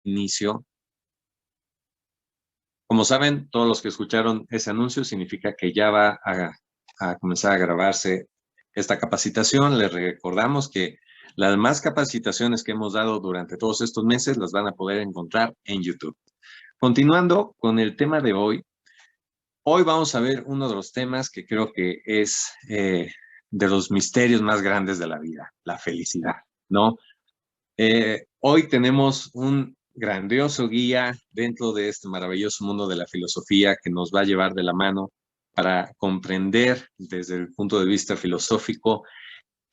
inicio. Como saben, todos los que escucharon ese anuncio significa que ya va a comenzar a grabarse esta capacitación. Les recordamos que las más capacitaciones que hemos dado durante todos estos meses las van a poder encontrar en YouTube. Continuando con el tema de hoy, hoy vamos a ver uno de los temas que creo que es de los misterios más grandes de la vida, la felicidad, ¿no? Hoy tenemos un grandioso guía dentro de este maravilloso mundo de la filosofía que nos va a llevar de la mano para comprender desde el punto de vista filosófico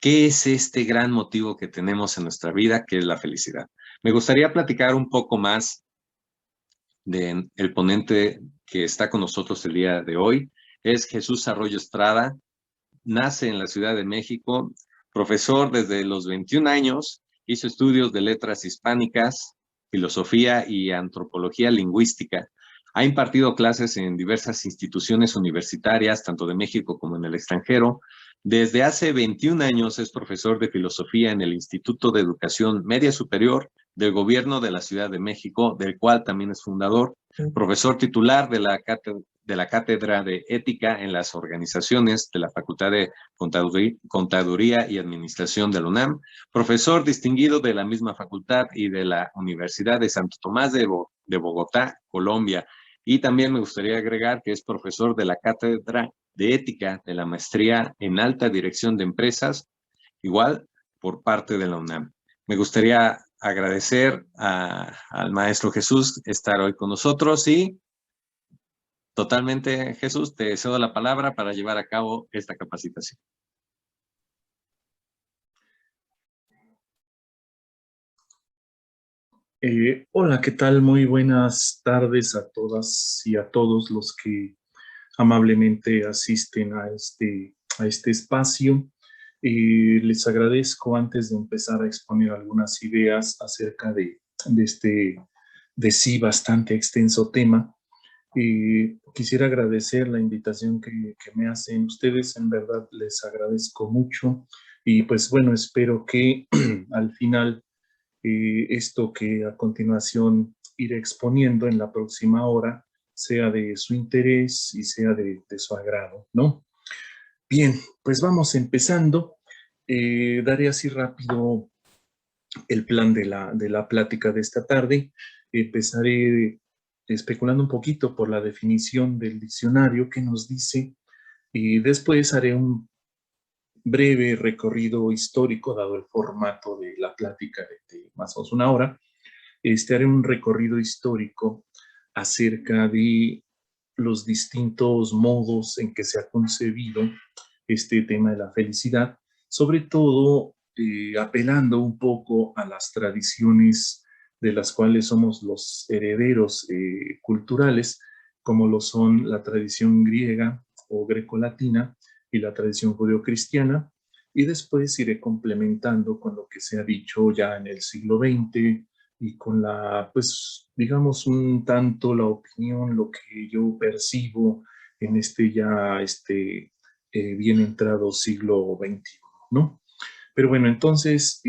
qué es este gran motivo que tenemos en nuestra vida, que es la felicidad. Me gustaría platicar un poco más del ponente que está con nosotros el día de hoy. Es Jesús Arroyo Estrada, nace en la Ciudad de México, profesor desde los 21 años, hizo estudios de letras hispánicas, filosofía y antropología lingüística. Ha impartido clases en diversas instituciones universitarias, tanto de México como en el extranjero. Desde hace 21 años es profesor de filosofía en el Instituto de Educación Media Superior del Gobierno de la Ciudad de México, del cual también es fundador, profesor titular de la Cátedra de Ética en las Organizaciones de la Facultad de Contaduría y Administración de la UNAM, profesor distinguido de la misma facultad y de la Universidad de Santo Tomás de Bogotá, Colombia. Y también me gustaría agregar que es profesor de la Cátedra de Ética de la Maestría en Alta Dirección de Empresas, igual por parte de la UNAM. Me gustaría agradecer al maestro Jesús estar hoy con nosotros y totalmente, Jesús, te cedo la palabra para llevar a cabo esta capacitación. Hola, ¿qué tal? Muy buenas tardes a todas y a todos los que amablemente asisten a este espacio. Les agradezco antes de empezar a exponer algunas ideas acerca de este, de sí, bastante extenso tema. Quisiera agradecer la invitación que me hacen ustedes, en verdad les agradezco mucho y pues bueno, espero que al final esto que a continuación iré exponiendo en la próxima hora sea de su interés y sea de su agrado, ¿no? Bien, pues vamos empezando. Daré así rápido el plan de la plática de esta tarde. Empezaré especulando un poquito por la definición del diccionario que nos dice, y después haré un breve recorrido histórico, dado el formato de la plática de más o menos una hora. Haré un recorrido histórico acerca de los distintos modos en que se ha concebido este tema de la felicidad, sobre todo apelando un poco a las tradiciones de las cuales somos los herederos culturales, como lo son la tradición griega o grecolatina y la tradición judeocristiana, y después iré complementando con lo que se ha dicho ya en el siglo XX y con la, pues, digamos, un tanto la opinión, lo que yo percibo en bien entrado siglo XXI, ¿no? Pero bueno, entonces,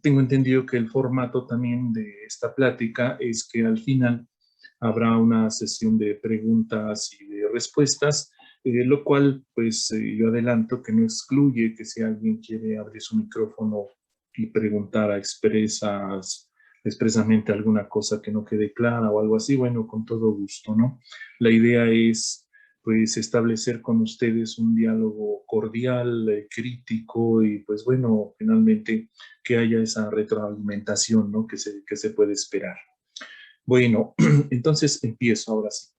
tengo entendido que el formato también de esta plática es que al final habrá una sesión de preguntas y de respuestas, lo cual, pues, yo adelanto que no excluye que si alguien quiere abrir su micrófono y preguntar expresamente alguna cosa que no quede clara o algo así, bueno, con todo gusto, ¿no? La idea es, pues, establecer con ustedes un diálogo cordial, crítico y, pues, bueno, finalmente que haya esa retroalimentación, ¿no? Que se puede esperar. Bueno, entonces empiezo ahora sí.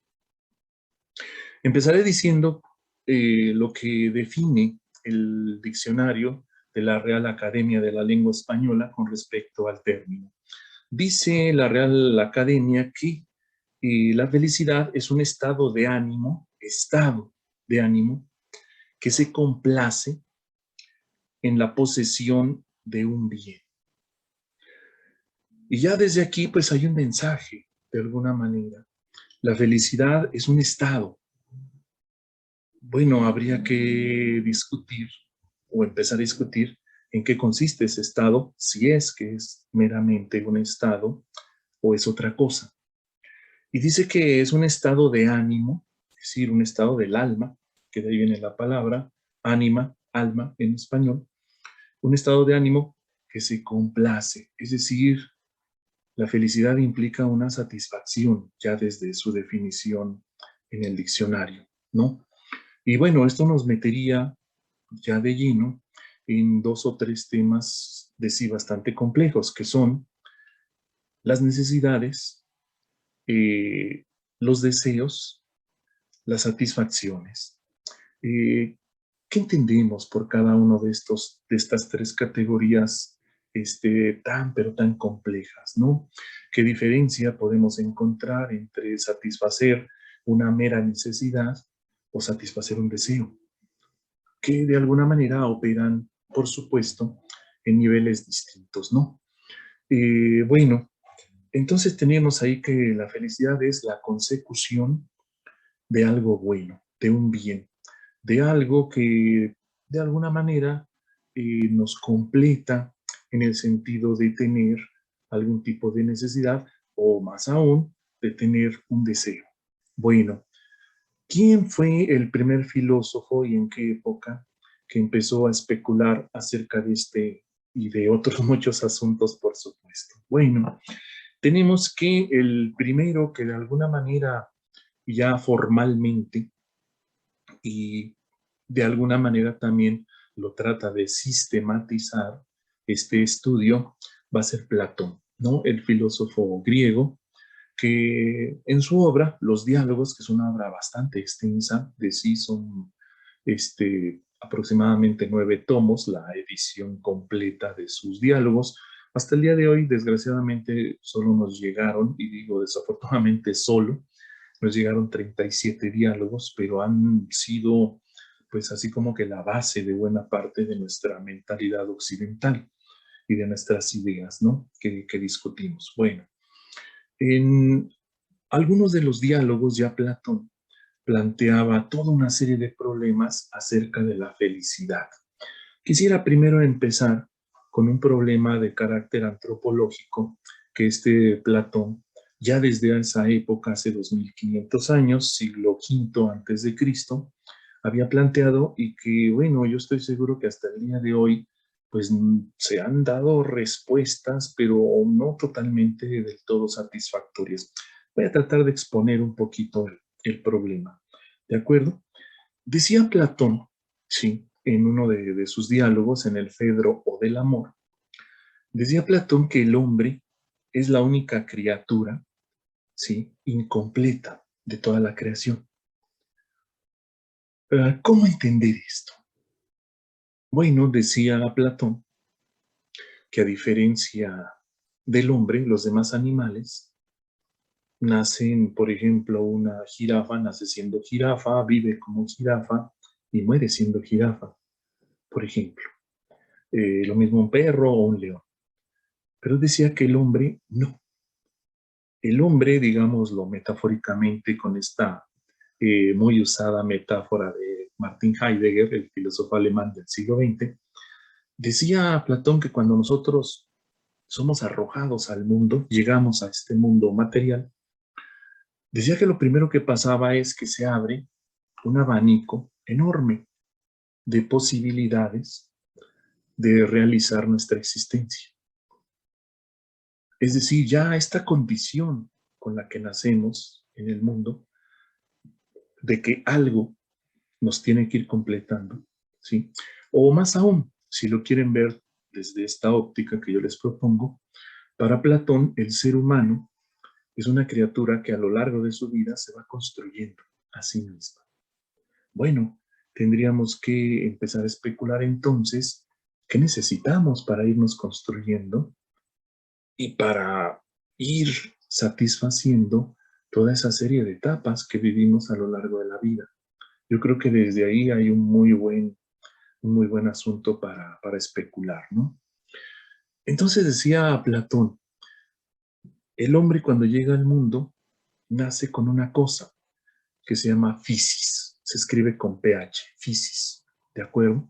Empezaré diciendo lo que define el diccionario de la Real Academia de la Lengua Española con respecto al término. Dice la Real Academia que la felicidad es un estado de ánimo que se complace en la posesión de un bien. Y ya desde aquí pues hay un mensaje, de alguna manera. La felicidad es un estado. Bueno, habría que discutir o empezar a discutir en qué consiste ese estado, si es que es meramente un estado o es otra cosa. Y dice que es un estado de ánimo, es decir, un estado del alma, que de ahí viene la palabra ánima, alma en español, un estado de ánimo que se complace, es decir, la felicidad implica una satisfacción ya desde su definición en el diccionario, ¿no? Y bueno, esto nos metería ya de lleno en dos o tres temas de sí bastante complejos, que son las necesidades, eh, los deseos, las satisfacciones. Eh, ¿Qué entendemos por cada uno de estas tres categorías tan, pero tan complejas, ¿no? ¿Qué diferencia podemos encontrar entre satisfacer una mera necesidad o satisfacer un deseo? Que de alguna manera operan, por supuesto, en niveles distintos, ¿no? Bueno, entonces tenemos ahí que la felicidad es la consecución de algo bueno, de un bien, de algo que de alguna manera nos completa en el sentido de tener algún tipo de necesidad o más aún de tener un deseo. Bueno, ¿quién fue el primer filósofo y en qué época que empezó a especular acerca de este y de otros muchos asuntos, por supuesto? Bueno, tenemos que el primero que de alguna manera ya formalmente y de alguna manera también lo trata de sistematizar este estudio va a ser Platón, ¿no? El filósofo griego que en su obra, Los Diálogos, que es una obra bastante extensa, de sí son aproximadamente 9 tomos, la edición completa de sus diálogos. Hasta el día de hoy, desgraciadamente, solo nos llegaron, y digo desafortunadamente solo, nos llegaron 37 diálogos, pero han sido, pues así como que la base de buena parte de nuestra mentalidad occidental y de nuestras ideas, ¿no? Que discutimos. Bueno, en algunos de los diálogos ya Platón planteaba toda una serie de problemas acerca de la felicidad. Quisiera primero empezar con un problema de carácter antropológico que Platón, ya desde esa época, hace 2500 años, siglo V antes de Cristo, había planteado y que, bueno, yo estoy seguro que hasta el día de hoy, pues se han dado respuestas, pero no totalmente del todo satisfactorias. Voy a tratar de exponer un poquito el problema. ¿De acuerdo? Decía Platón, sí, en uno de sus diálogos, en el Fedro o del Amor, decía Platón que el hombre es la única criatura, sí, incompleta de toda la creación. ¿Cómo entender esto? Bueno, decía Platón que a diferencia del hombre, los demás animales nacen, por ejemplo, una jirafa nace siendo jirafa, vive como jirafa y muere siendo jirafa, por ejemplo. Lo mismo un perro o un león. Pero decía que el hombre no. El hombre, digámoslo metafóricamente, con esta muy usada metáfora de Martin Heidegger, el filósofo alemán del siglo XX, decía Platón que cuando nosotros somos arrojados al mundo, llegamos a este mundo material, decía que lo primero que pasaba es que se abre un abanico enorme de posibilidades de realizar nuestra existencia. Es decir, ya esta condición con la que nacemos en el mundo, de que algo nos tiene que ir completando, ¿sí? O más aún, si lo quieren ver desde esta óptica que yo les propongo, para Platón el ser humano es una criatura que a lo largo de su vida se va construyendo a sí misma. Bueno, tendríamos que empezar a especular entonces qué necesitamos para irnos construyendo y para ir satisfaciendo toda esa serie de etapas que vivimos a lo largo de la vida. Yo creo que desde ahí hay un muy buen asunto para especular, ¿no? Entonces decía Platón, el hombre cuando llega al mundo nace con una cosa que se llama fisis, se escribe con PH, fisis, ¿de acuerdo?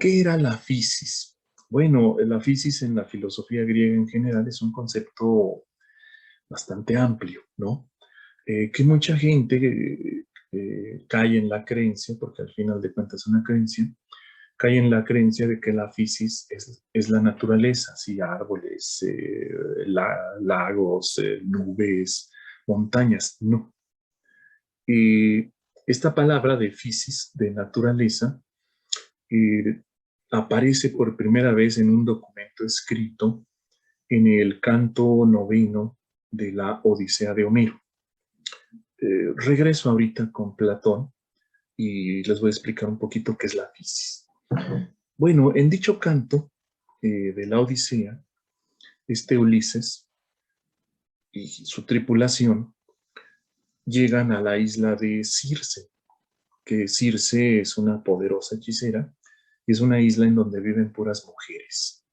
¿Qué era la fisis? Bueno, la fisis en la filosofía griega en general es un concepto bastante amplio, ¿no? Que mucha gente cae en la creencia, porque al final de cuentas es una creencia, cae en la creencia de que la fisis es la naturaleza, sí, árboles, lagos, nubes, montañas, no. Esta palabra de fisis, de naturaleza, eh, aparece por primera vez en un documento escrito en el canto noveno de la Odisea de Homero. Regreso ahorita con Platón y les voy a explicar un poquito qué es la fisis. Bueno, en dicho canto de la Odisea, Ulises y su tripulación llegan a la isla de Circe, que Circe es una poderosa hechicera y es una isla en donde viven puras mujeres.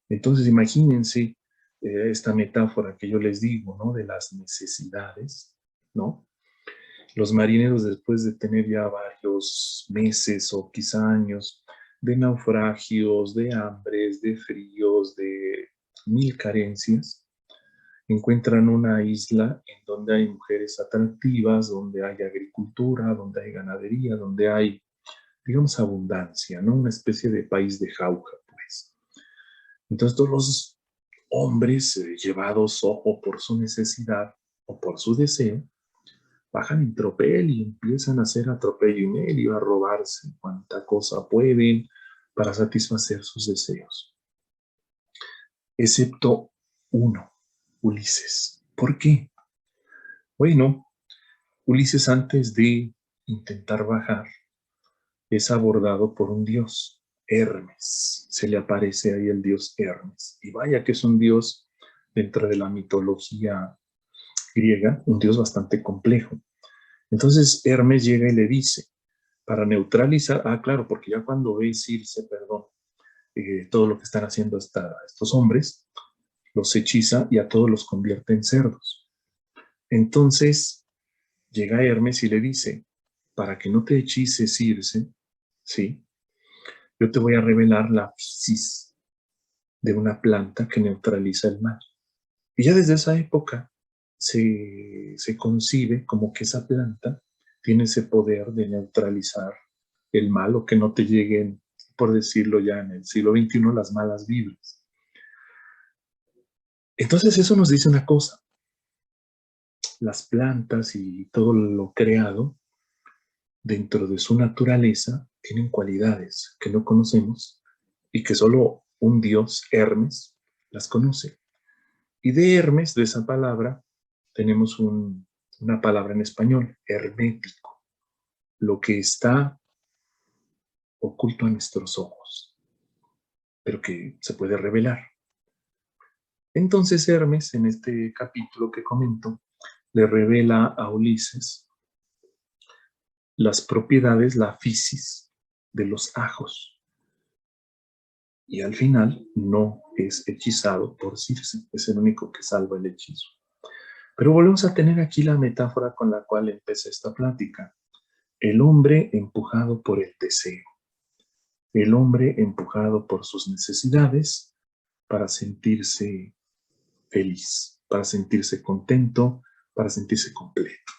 Entonces imagínense esta metáfora que yo les digo, ¿no? De las necesidades, ¿no? Los marineros, después de tener ya varios meses o quizá años de naufragios, de hambres, de fríos, de mil carencias, encuentran una isla en donde hay mujeres atractivas, donde hay agricultura, donde hay ganadería, donde hay, digamos, abundancia, ¿no? Una especie de país de jauja, pues. Entonces todos los hombres llevados o por su necesidad o por su deseo, bajan en tropel y empiezan a hacer atropello y medio, a robarse cuanta cosa pueden para satisfacer sus deseos. Excepto uno, Ulises. ¿Por qué? Bueno, Ulises antes de intentar bajar es abordado por un dios, Hermes. Se le aparece ahí el dios Hermes. Y vaya que es un dios dentro de la mitología griega, un dios bastante complejo. Entonces Hermes llega y le dice, para neutralizar, claro, porque ya cuando ve Circe, perdón, todo lo que están haciendo estos hombres, los hechiza y a todos los convierte en cerdos. Entonces llega Hermes y le dice, para que no te hechice Circe, ¿sí? Yo te voy a revelar la fisis de una planta que neutraliza el mal. Y ya desde esa época se concibe como que esa planta tiene ese poder de neutralizar el mal o que no te lleguen, por decirlo ya en el siglo XXI, las malas vibras. Entonces eso nos dice una cosa, las plantas y todo lo creado dentro de su naturaleza tienen cualidades que no conocemos y que solo un dios, Hermes, las conoce. Y de Hermes, de esa palabra, tenemos una palabra en español, hermético, lo que está oculto a nuestros ojos, pero que se puede revelar. Entonces Hermes, en este capítulo que comento, le revela a Ulises las propiedades, la fisis de los ajos. Y al final no es hechizado por Circe, es el único que salva el hechizo. Pero volvemos a tener aquí la metáfora con la cual empecé esta plática. El hombre empujado por el deseo. El hombre empujado por sus necesidades para sentirse feliz, para sentirse contento, para sentirse completo.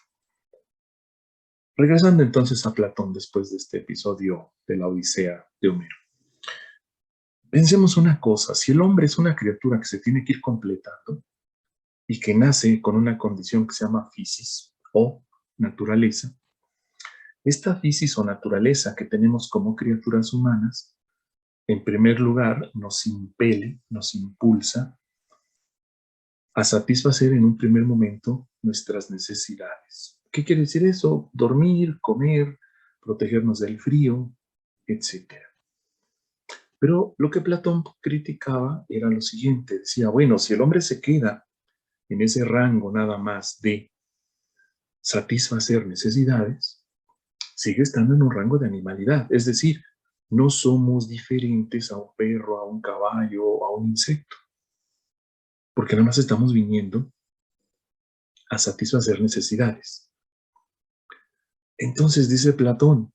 Regresando entonces a Platón después de este episodio de la Odisea de Homero. Pensemos una cosa, si el hombre es una criatura que se tiene que ir completando y que nace con una condición que se llama fisis o naturaleza, esta fisis o naturaleza que tenemos como criaturas humanas, en primer lugar, nos impele, nos impulsa a satisfacer en un primer momento nuestras necesidades. ¿Qué quiere decir eso? Dormir, comer, protegernos del frío, etc. Pero lo que Platón criticaba era lo siguiente, decía, bueno, si el hombre se queda en ese rango nada más de satisfacer necesidades, sigue estando en un rango de animalidad, es decir, no somos diferentes a un perro, a un caballo, a un insecto, porque nada más estamos viniendo a satisfacer necesidades. Entonces dice Platón,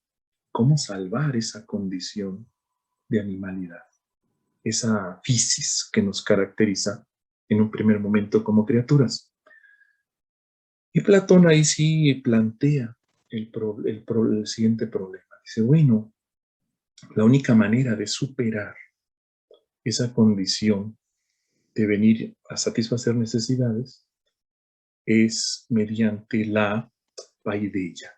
¿cómo salvar esa condición de animalidad, esa fisis que nos caracteriza en un primer momento como criaturas. Y Platón ahí sí plantea el siguiente problema. Dice, bueno, la única manera de superar esa condición de venir a satisfacer necesidades es mediante la paideia.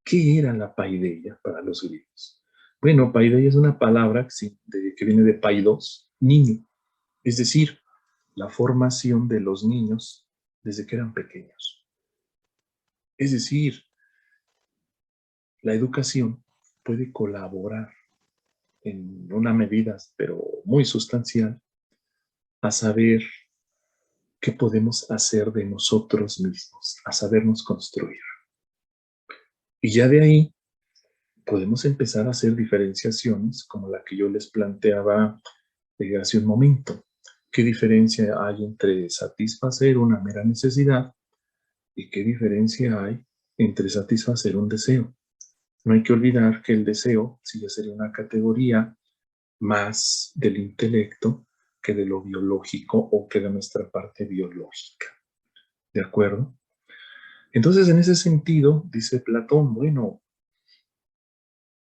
¿Qué era la paideia para los griegos? Bueno, paideia es una palabra que viene de paidos, niño, es decir, la formación de los niños desde que eran pequeños. Es decir, la educación puede colaborar en una medida, pero muy sustancial, a saber qué podemos hacer de nosotros mismos, a sabernos construir. Y ya de ahí podemos empezar a hacer diferenciaciones como la que yo les planteaba hace un momento. ¿Qué diferencia hay entre satisfacer una mera necesidad y qué diferencia hay entre satisfacer un deseo? No hay que olvidar que el deseo sí ya sería una categoría más del intelecto que de lo biológico o que de nuestra parte biológica. ¿De acuerdo? Entonces, en ese sentido, dice Platón, bueno,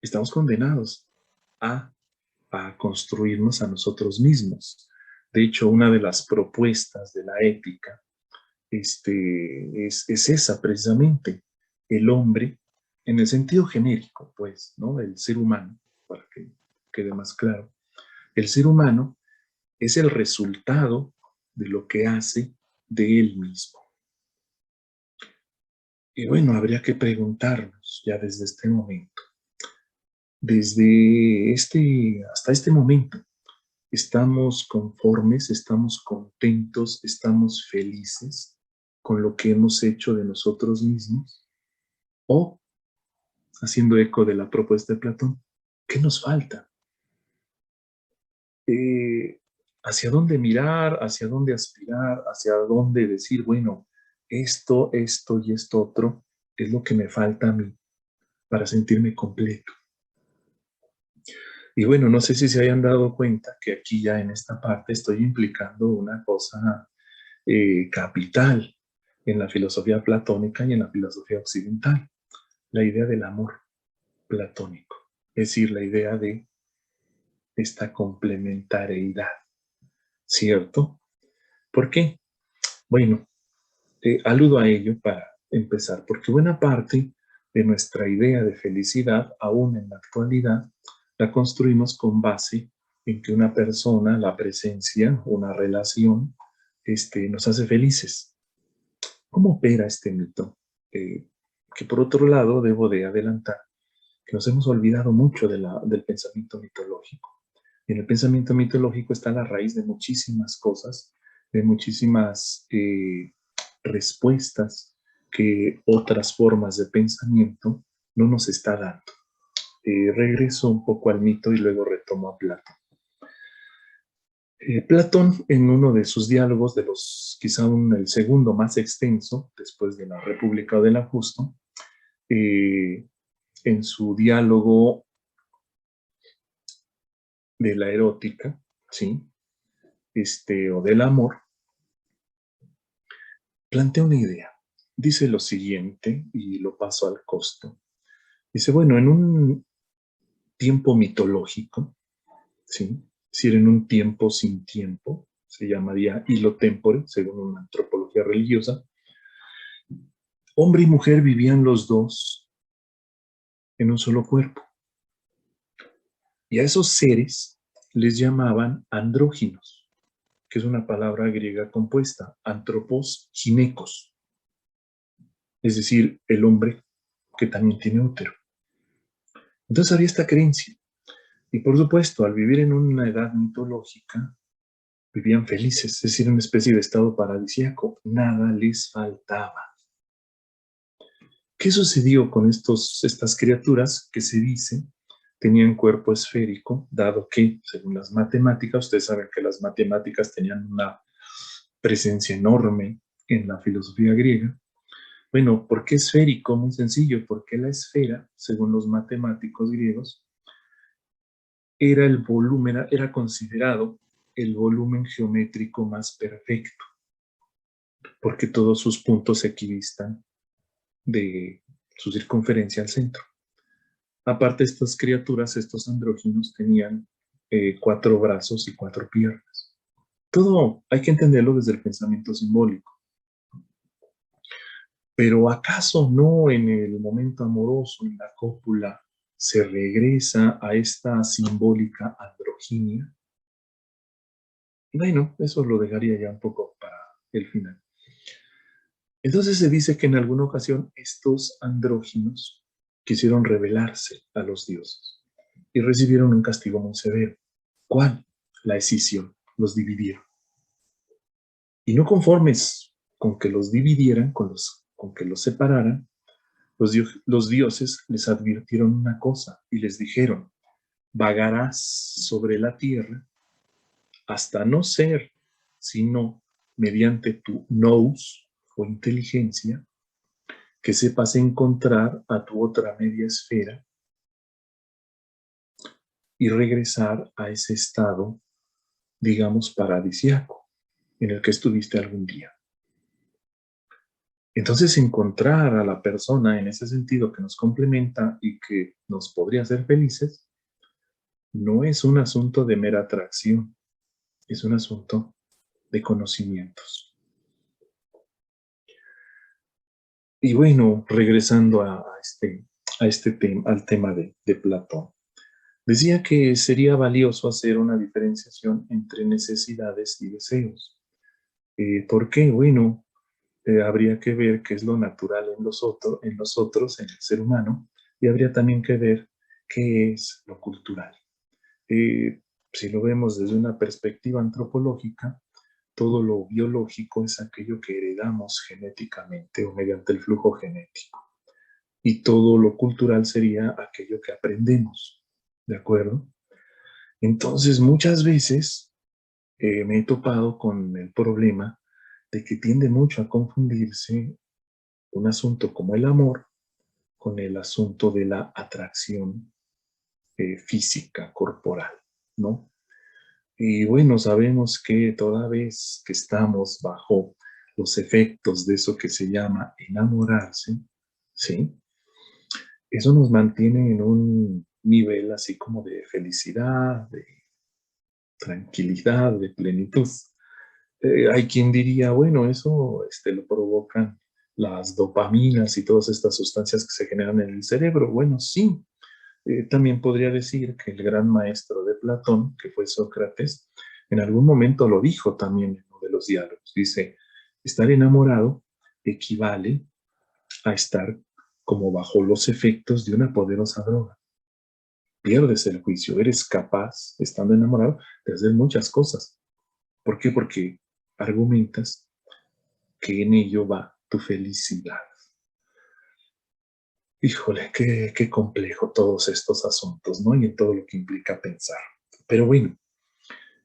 estamos condenados a, a construirnos a nosotros mismos. De hecho, una de las propuestas de la ética es esa precisamente, el hombre, en el sentido genérico, pues, ¿no? El ser humano, para que quede más claro. El ser humano es el resultado de lo que hace de él mismo. Y bueno, habría que preguntarnos ya desde este momento, hasta este momento, ¿estamos conformes, estamos contentos, estamos felices con lo que hemos hecho de nosotros mismos? O, haciendo eco de la propuesta de Platón, ¿qué nos falta? ¿Hacia dónde mirar, hacia dónde aspirar, hacia dónde decir, bueno, esto y esto otro es lo que me falta a mí para sentirme completo? Y bueno, no sé si se hayan dado cuenta que aquí ya en esta parte estoy implicando una cosa capital en la filosofía platónica y en la filosofía occidental, la idea del amor platónico, es decir, la idea de esta complementariedad, ¿cierto? ¿Por qué? Bueno, aludo a ello para empezar, porque buena parte de nuestra idea de felicidad, aún en la actualidad, la construimos con base en que una persona, la presencia, una relación, nos hace felices. ¿Cómo opera este mito? Que por otro lado, debo de adelantar que nos hemos olvidado mucho del pensamiento mitológico. En el pensamiento mitológico está la raíz de muchísimas cosas, de muchísimas respuestas que otras formas de pensamiento no nos está dando. Regreso un poco al mito y luego retomo a Platón. Platón, en uno de sus diálogos, quizá el segundo más extenso, después de la República o de la Justo, en su diálogo de la erótica, ¿sí? O del amor, plantea una idea. Dice lo siguiente, y lo paso al costo. Dice, bueno, en un tiempo mitológico, ¿sí? Es decir, en un tiempo sin tiempo, se llamaría hilo tempore, según una antropología religiosa, hombre y mujer vivían los dos en un solo cuerpo. Y a esos seres les llamaban andróginos, que es una palabra griega compuesta, antropos, ginecos, es decir, el hombre que también tiene útero. Entonces había esta creencia. Y por supuesto, al vivir en una edad mitológica, vivían felices, es decir, una especie de estado paradisíaco. Nada les faltaba. ¿Qué sucedió con estas criaturas que se dice tenían cuerpo esférico, dado que, según las matemáticas, ustedes saben que las matemáticas tenían una presencia enorme en la filosofía griega? Bueno, ¿por qué esférico? Muy sencillo, porque la esfera, según los matemáticos griegos, era el volumen, era considerado el volumen geométrico más perfecto, porque todos sus puntos equidistan de su circunferencia al centro. Aparte, estas criaturas, estos andróginos, tenían 4 brazos y 4 piernas. Todo hay que entenderlo desde el pensamiento simbólico. Pero ¿acaso no en el momento amoroso, en la cópula, se regresa a esta simbólica androginia? Bueno, eso lo dejaría ya un poco para el final. Entonces se dice que en alguna ocasión estos andróginos quisieron rebelarse a los dioses y recibieron un castigo muy severo. ¿Cuál? La escisión. Los dividieron. Y no conformes con que los dividieran, con que los separaran, los dioses les advirtieron una cosa y les dijeron: vagarás sobre la tierra hasta no ser sino mediante tu nous o inteligencia que sepas encontrar a tu otra media esfera y regresar a ese estado, digamos, paradisiaco en el que estuviste algún día. Entonces, encontrar a la persona en ese sentido que nos complementa y que nos podría hacer felices, no es un asunto de mera atracción, es un asunto de conocimientos. Y bueno, regresando al tema de Platón, decía que sería valioso hacer una diferenciación entre necesidades y deseos. ¿Por qué? Bueno, habría que ver qué es lo natural en nosotros, en el ser humano, y habría también que ver qué es lo cultural. Si lo vemos desde una perspectiva antropológica, todo lo biológico es aquello que heredamos genéticamente o mediante el flujo genético. Y todo lo cultural sería aquello que aprendemos, ¿de acuerdo? Entonces, muchas veces me he topado con el problema de que tiende mucho a confundirse un asunto como el amor con el asunto de la atracción física, corporal, ¿no? Y bueno, sabemos que toda vez que estamos bajo los efectos de eso que se llama enamorarse, ¿sí? Eso nos mantiene en un nivel así como de felicidad, de tranquilidad, de plenitud. Hay quien diría, bueno, eso lo provocan las dopaminas y todas estas sustancias que se generan en el cerebro. Bueno, sí. También podría decir que el gran maestro de Platón, que fue Sócrates, en algún momento lo dijo también en uno de los diálogos. Dice, estar enamorado equivale a estar como bajo los efectos de una poderosa droga. Pierdes el juicio, eres capaz, estando enamorado, de hacer muchas cosas. ¿Por qué? Porque argumentas que en ello va tu felicidad. Híjole, qué complejo todos estos asuntos, ¿no? Y en todo lo que implica pensar. Pero bueno,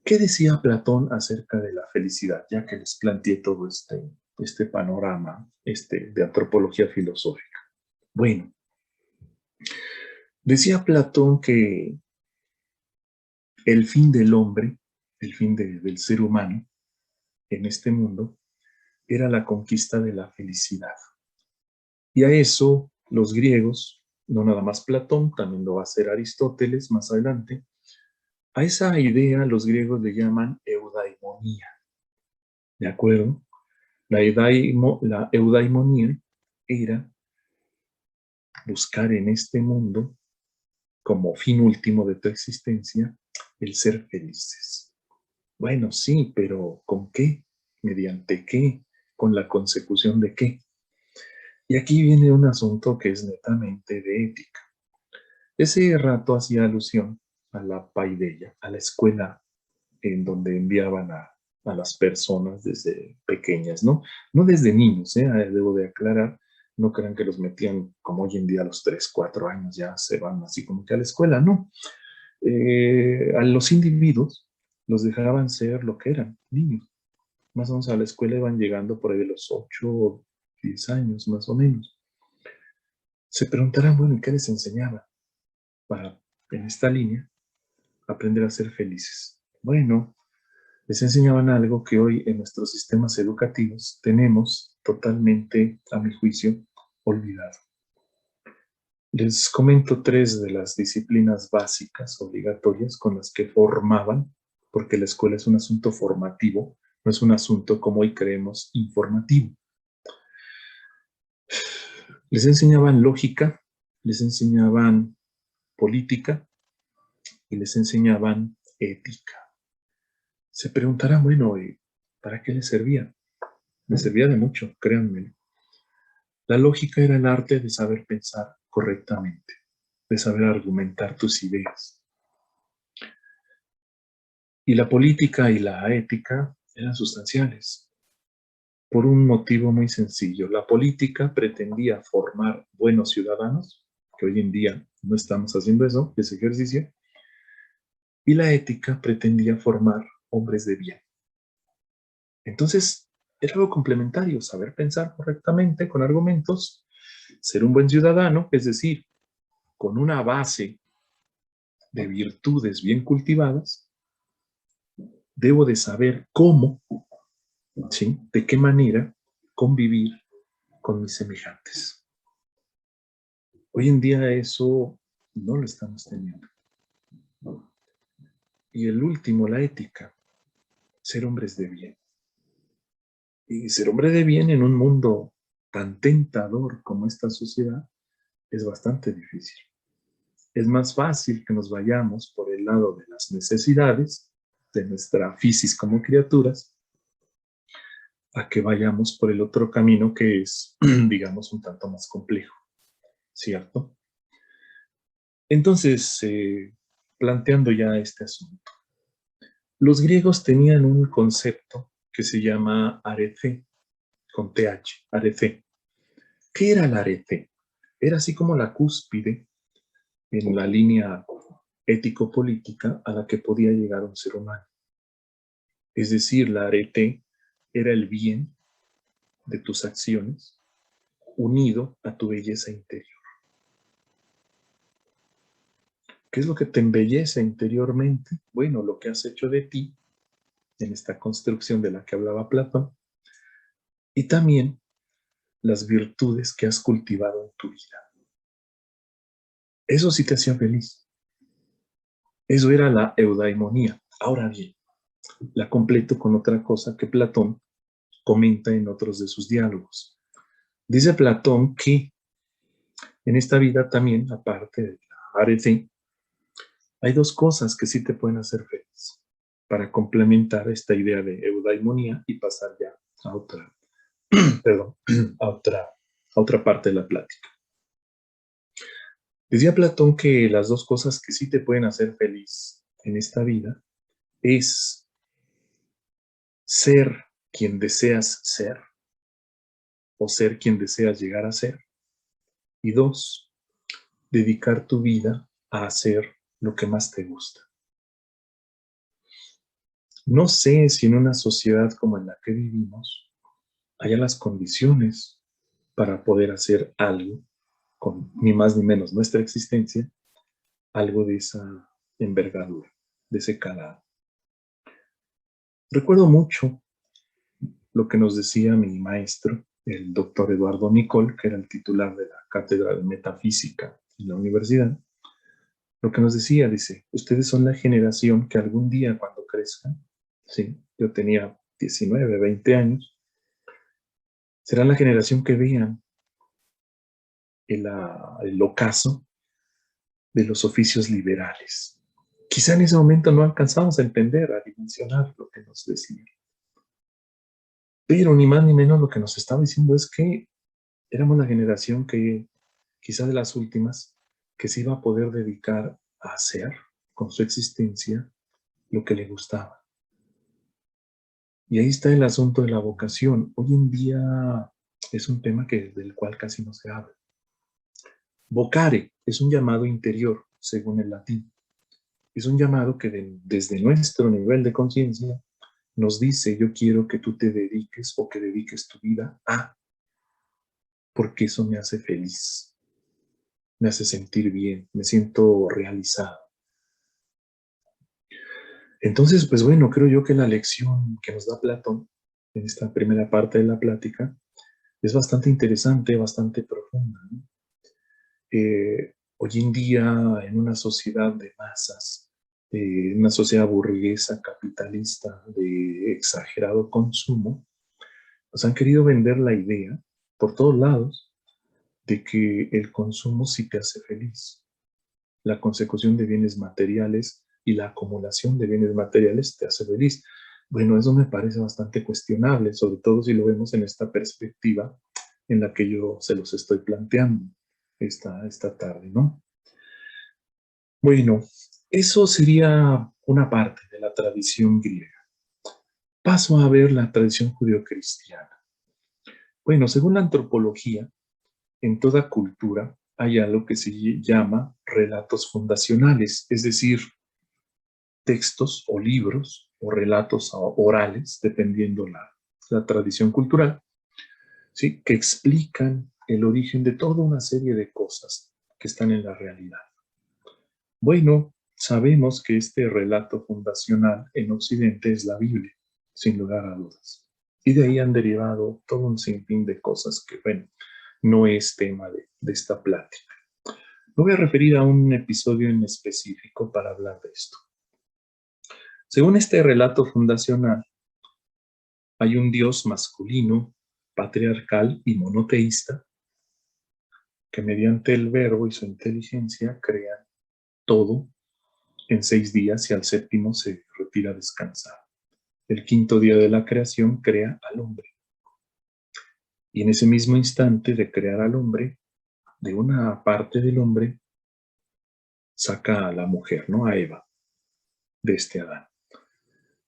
¿qué decía Platón acerca de la felicidad? Ya que les planteé todo este panorama de antropología filosófica. Bueno, decía Platón que el fin del hombre, el fin del ser humano en este mundo, era la conquista de la felicidad. Y a eso los griegos, no nada más Platón, también lo va a hacer Aristóteles más adelante, a esa idea los griegos le llaman eudaimonía, ¿de acuerdo? La eudaimonía era buscar en este mundo, como fin último de tu existencia, el ser felices. Bueno, sí, pero ¿con qué? ¿Mediante qué? ¿Con la consecución de qué? Y aquí viene un asunto que es netamente de ética. Ese rato hacía alusión a la paideia, a la escuela en donde enviaban a las personas desde pequeñas, ¿no? No desde niños, debo de aclarar, no crean que los metían como hoy en día a los 3, 4 años, ya se van así como que a la escuela, no. A los individuos los dejaban ser lo que eran, niños. Más o menos a la escuela iban llegando por ahí de los 8 o 10 años, más o menos. Se preguntarán, bueno, ¿y qué les enseñaban? En esta línea, aprender a ser felices. Bueno, les enseñaban algo que hoy en nuestros sistemas educativos tenemos totalmente, a mi juicio, olvidado. Les comento 3 de las disciplinas básicas obligatorias con las que formaban, porque la escuela es un asunto formativo, no es un asunto como hoy creemos informativo. Les enseñaban lógica, les enseñaban política y les enseñaban ética. Se preguntarán, bueno, ¿para qué les servía? Les servía de mucho, créanme. La lógica era el arte de saber pensar correctamente, de saber argumentar tus ideas. Y la política y la ética eran sustanciales, por un motivo muy sencillo. La política pretendía formar buenos ciudadanos, que hoy en día no estamos haciendo eso, ese ejercicio, y la ética pretendía formar hombres de bien. Entonces, era algo complementario, saber pensar correctamente con argumentos, ser un buen ciudadano, es decir, con una base de virtudes bien cultivadas, debo de saber cómo, ¿sí? De qué manera convivir con mis semejantes. Hoy en día eso no lo estamos teniendo. Y el último, la ética, ser hombres de bien. Y ser hombre de bien en un mundo tan tentador como esta sociedad es bastante difícil. Es más fácil que nos vayamos por el lado de las necesidades, de nuestra fisis como criaturas, a que vayamos por el otro camino que es, digamos, un tanto más complejo, ¿cierto? Entonces, planteando ya este asunto, los griegos tenían un concepto que se llama arete, con TH, arete. ¿Qué era el arete? Era así como la cúspide en la línea ético-política a la que podía llegar un ser humano. Es decir, la arete era el bien de tus acciones unido a tu belleza interior. ¿Qué es lo que te embellece interiormente? Bueno, lo que has hecho de ti en esta construcción de la que hablaba Platón y también las virtudes que has cultivado en tu vida. Eso sí te hacía feliz. Eso era la eudaimonía. Ahora bien, la completo con otra cosa que Platón comenta en otros de sus diálogos. Dice Platón que en esta vida también, aparte de la arete, hay 2 cosas que sí te pueden hacer feliz para complementar esta idea de eudaimonía y pasar ya a otra, perdón, a otra parte de la plática. Decía Platón que las 2 cosas que sí te pueden hacer feliz en esta vida es ser quien deseas ser o ser quien deseas llegar a ser. Y 2, dedicar tu vida a hacer lo que más te gusta. No sé si en una sociedad como en la que vivimos haya las condiciones para poder hacer algo, con ni más ni menos nuestra existencia, algo de esa envergadura, de ese calado. Recuerdo mucho lo que nos decía mi maestro, el doctor Eduardo Nicol, que era el titular de la cátedra de metafísica en la universidad. Lo que nos decía, dice, ustedes son la generación que algún día cuando crezcan, sí, yo tenía 19, 20 años, serán la generación que vean el ocaso de los oficios liberales. Quizá en ese momento no alcanzamos a entender, a dimensionar lo que nos decía. Pero ni más ni menos lo que nos estaba diciendo es que éramos la generación que, quizá de las últimas, que se iba a poder dedicar a hacer con su existencia lo que le gustaba. Y ahí está el asunto de la vocación. Hoy en día es un tema del cual casi no se habla. Vocare es un llamado interior, según el latín. Es un llamado que desde nuestro nivel de conciencia nos dice, yo quiero que tú te dediques o que dediques tu vida a, porque eso me hace feliz, me hace sentir bien, me siento realizado. Entonces, pues bueno, creo yo que la lección que nos da Platón en esta primera parte de la plática es bastante interesante, bastante profunda, ¿no? Hoy en día, en una sociedad de masas, una sociedad burguesa, capitalista, de exagerado consumo, nos han querido vender la idea, por todos lados, de que el consumo sí te hace feliz. La consecución de bienes materiales y la acumulación de bienes materiales te hace feliz. Bueno, eso me parece bastante cuestionable, sobre todo si lo vemos en esta perspectiva en la que yo se los estoy planteando esta tarde, ¿no? Bueno, eso sería una parte de la tradición griega. Paso a ver la tradición judeocristiana. Bueno, según la antropología, en toda cultura hay algo que se llama relatos fundacionales, es decir, textos o libros o relatos orales, dependiendo la tradición cultural, ¿sí? Que explican el origen de toda una serie de cosas que están en la realidad. Bueno, sabemos que este relato fundacional en Occidente es la Biblia, sin lugar a dudas. Y de ahí han derivado todo un sinfín de cosas que, bueno, no es tema de esta plática. Me voy a referir a un episodio en específico para hablar de esto. Según este relato fundacional, hay un Dios masculino, patriarcal y monoteísta que mediante el verbo y su inteligencia crea todo en 6 días y al séptimo se retira a descansar. El quinto día de la creación crea al hombre. Y en ese mismo instante de crear al hombre, de una parte del hombre, saca a la mujer, ¿no? A Eva, de este Adán.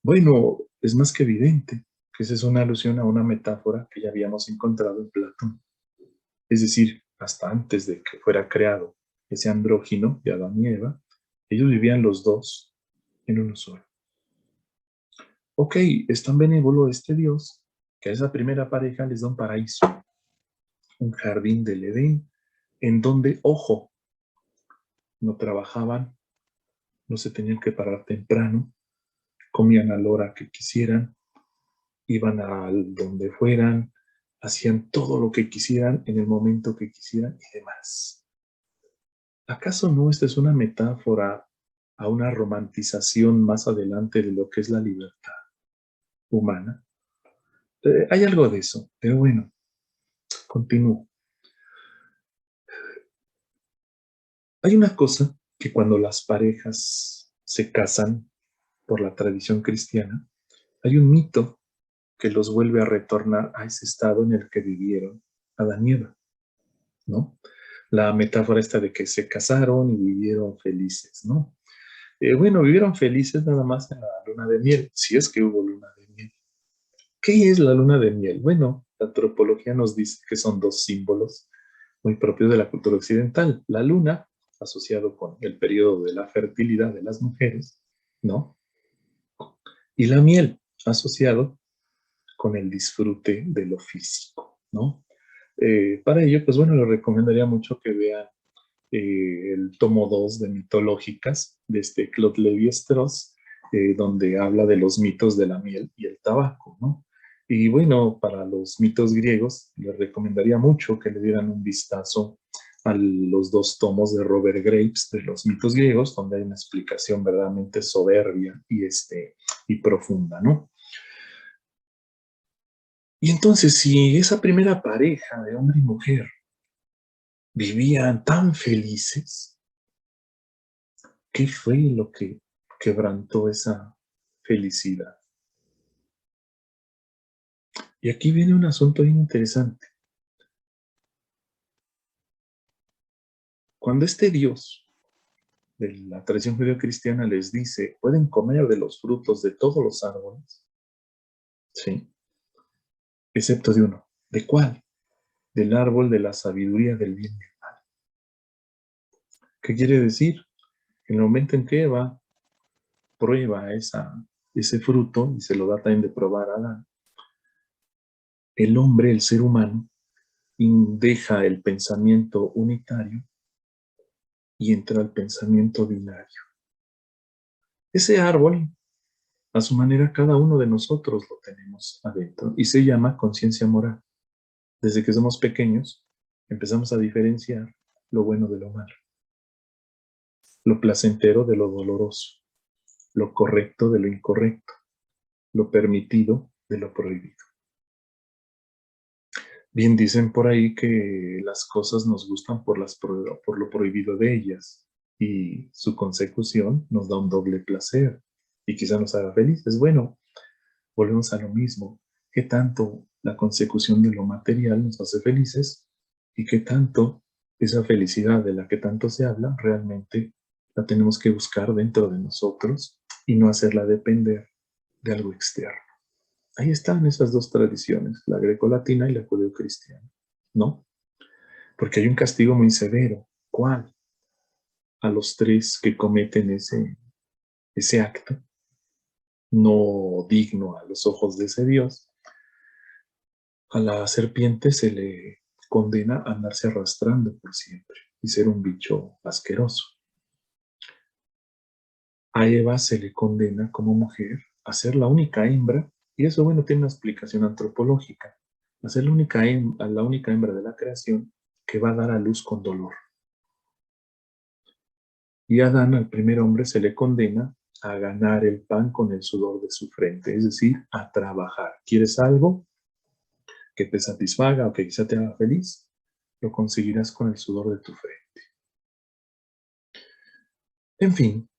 Bueno, es más que evidente que esa es una alusión a una metáfora que ya habíamos encontrado en Platón. Es decir, hasta antes de que fuera creado ese andrógino de Adán y Eva, ellos vivían los dos en uno solo. Ok, es tan benévolo este Dios que a esa primera pareja les da un paraíso, un jardín del Edén, en donde, ojo, no trabajaban, no se tenían que parar temprano, comían a la hora que quisieran, iban a donde fueran, hacían todo lo que quisieran en el momento que quisieran y demás. ¿Acaso no esta es una metáfora a una romantización más adelante de lo que es la libertad humana? Hay algo de eso, pero bueno, continúo. Hay una cosa que cuando las parejas se casan por la tradición cristiana, hay un mito que los vuelve a retornar a ese estado en el que vivieron Adán y Eva, ¿no? La metáfora esta de que se casaron y vivieron felices, ¿no? Bueno, vivieron felices nada más en la luna de miel, si es que hubo luna de miel. ¿Qué es la luna de miel? Bueno, la antropología nos dice que son dos símbolos muy propios de la cultura occidental. La luna, asociado con el periodo de la fertilidad de las mujeres, ¿no? Y la miel, asociado con el disfrute de lo físico, ¿no? Para ello, pues bueno, les recomendaría mucho que vean el tomo 2 de Mitológicas de Claude Lévi-Strauss, donde habla de los mitos de la miel y el tabaco, ¿no? Y bueno, para los mitos griegos, les recomendaría mucho que le dieran un vistazo a los 2 tomos de Robert Graves de los mitos griegos, donde hay una explicación verdaderamente soberbia y profunda, ¿no? Y entonces, si esa primera pareja de hombre y mujer vivían tan felices, ¿qué fue lo que quebrantó esa felicidad? Y aquí viene un asunto bien interesante. Cuando este Dios de la tradición judeocristiana les dice, pueden comer de los frutos de todos los árboles, ¿sí? Excepto de uno. ¿De cuál? Del árbol de la sabiduría del bien y el mal. ¿Qué quiere decir? En el momento en que Eva prueba ese fruto y se lo da también de probar a Adán, el hombre, el ser humano, deja el pensamiento unitario y entra al pensamiento binario. Ese árbol A su manera, cada uno de nosotros lo tenemos adentro y se llama conciencia moral. Desde que somos pequeños, empezamos a diferenciar lo bueno de lo malo, lo placentero de lo doloroso, lo correcto de lo incorrecto, lo permitido de lo prohibido. Bien dicen por ahí que las cosas nos gustan por lo prohibido de ellas y su consecución nos da un doble placer y quizá nos haga felices. Bueno, volvemos a lo mismo. ¿Qué tanto la consecución de lo material nos hace felices y qué tanto esa felicidad de la que tanto se habla realmente la tenemos que buscar dentro de nosotros y no hacerla depender de algo externo? Ahí están esas dos tradiciones, la grecolatina y la judeocristiana, ¿no? Porque hay un castigo muy severo. ¿Cuál? A los tres que cometen ese acto no digno a los ojos de ese Dios. A la serpiente se le condena a andarse arrastrando por siempre y ser un bicho asqueroso. A Eva se le condena como mujer a ser la única hembra, y eso, bueno, tiene una explicación antropológica, a ser la única hembra de la creación que va a dar a luz con dolor. Y a Adán, al primer hombre, se le condena a ganar el pan con el sudor de su frente, es decir, a trabajar. ¿Quieres algo que te satisfaga o que quizá te haga feliz? Lo conseguirás con el sudor de tu frente. En fin,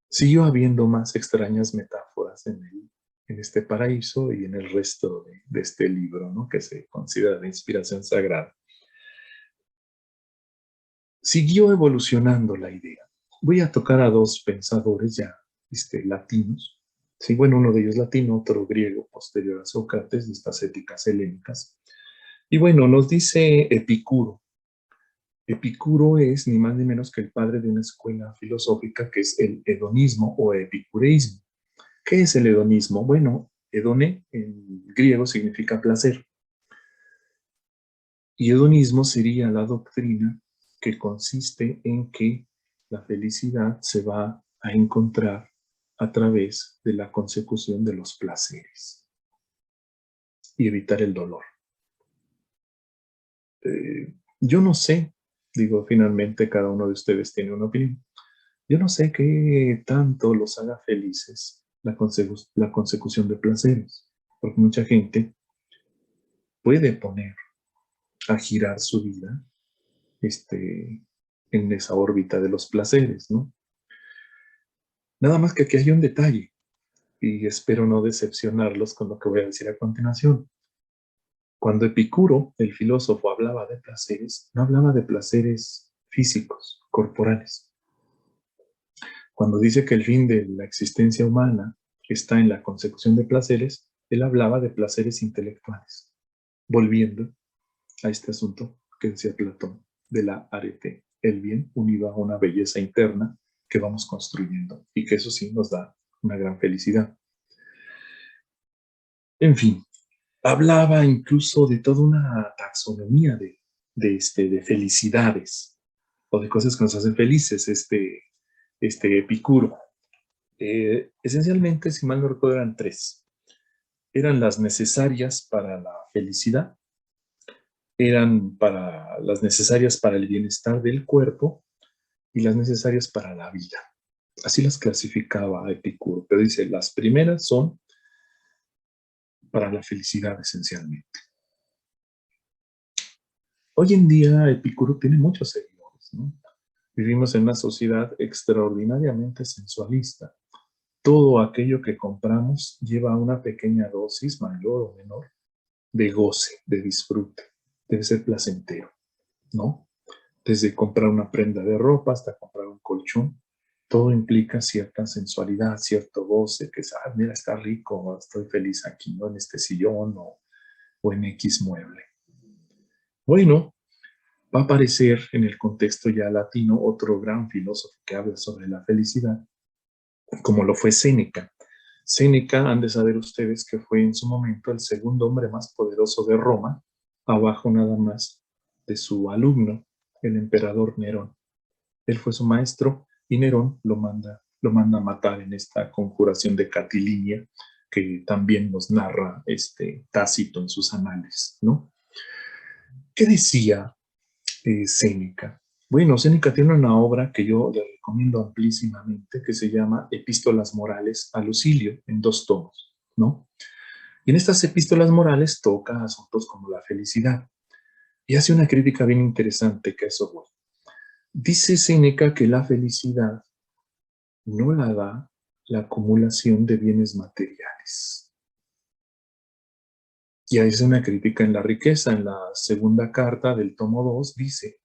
siguió habiendo más extrañas metáforas en este paraíso y en el resto de este libro, ¿no? Que se considera de inspiración sagrada. Siguió evolucionando la idea. Voy a tocar a dos pensadores ya latinos. Sí, bueno, uno de ellos latino, otro griego, posterior a Sócrates, de estas éticas helénicas. Y bueno, nos dice Epicuro. Epicuro es ni más ni menos que el padre de una escuela filosófica que es el hedonismo o epicureísmo. ¿Qué es el hedonismo? Bueno, hedone en griego significa placer. Y hedonismo sería la doctrina que consiste en que la felicidad se va a encontrar a través de la consecución de los placeres y evitar el dolor. Yo no sé, digo, finalmente cada uno de ustedes tiene una opinión. Yo no sé qué tanto los haga felices la consecución de placeres, porque mucha gente puede poner a girar su vida en esa órbita de los placeres, ¿no? Nada más que aquí hay un detalle, y espero no decepcionarlos con lo que voy a decir a continuación. Cuando Epicuro, el filósofo, hablaba de placeres, no hablaba de placeres físicos, corporales. Cuando dice que el fin de la existencia humana está en la consecución de placeres, él hablaba de placeres intelectuales, volviendo a este asunto que decía Platón, de la arete, el bien unido a una belleza interna que vamos construyendo y que eso sí nos da una gran felicidad. En fin, hablaba incluso de toda una taxonomía de felicidades o de cosas que nos hacen felices, Epicuro. Esencialmente, si mal no recuerdo, eran tres. Eran las necesarias para la felicidad, eran las necesarias para el bienestar del cuerpo y las necesarias para la vida. Así las clasificaba Epicuro, pero dice, las primeras son para la felicidad esencialmente. Hoy en día Epicuro tiene muchos seguidores, ¿no? Vivimos en una sociedad extraordinariamente sensualista. Todo aquello que compramos lleva una pequeña dosis, mayor o menor, de goce, de disfrute. Debe ser placentero, ¿no? Desde comprar una prenda de ropa hasta comprar un colchón, todo implica cierta sensualidad, cierto goce, que es, mira, está rico, estoy feliz aquí, ¿no? En este sillón o en X mueble. Bueno, va a aparecer en el contexto ya latino otro gran filósofo que habla sobre la felicidad, como lo fue Séneca. Séneca, han de saber ustedes que fue en su momento el segundo hombre más poderoso de Roma, abajo nada más de su alumno, el emperador Nerón. Él fue su maestro y Nerón lo lo manda a matar en esta conjuración de Catilinia, que también nos narra Tácito en sus anales, ¿no? ¿Qué decía Séneca? Bueno, Séneca tiene una obra que yo le recomiendo amplísimamente, que se llama Epístolas Morales a Lucilio, en 2 tomos, ¿no? Y en estas epístolas morales toca asuntos como la felicidad. Y hace una crítica bien interesante que eso voy. Dice Séneca que la felicidad no la da la acumulación de bienes materiales. Y hace una crítica en la riqueza. En la segunda carta del tomo 2 dice: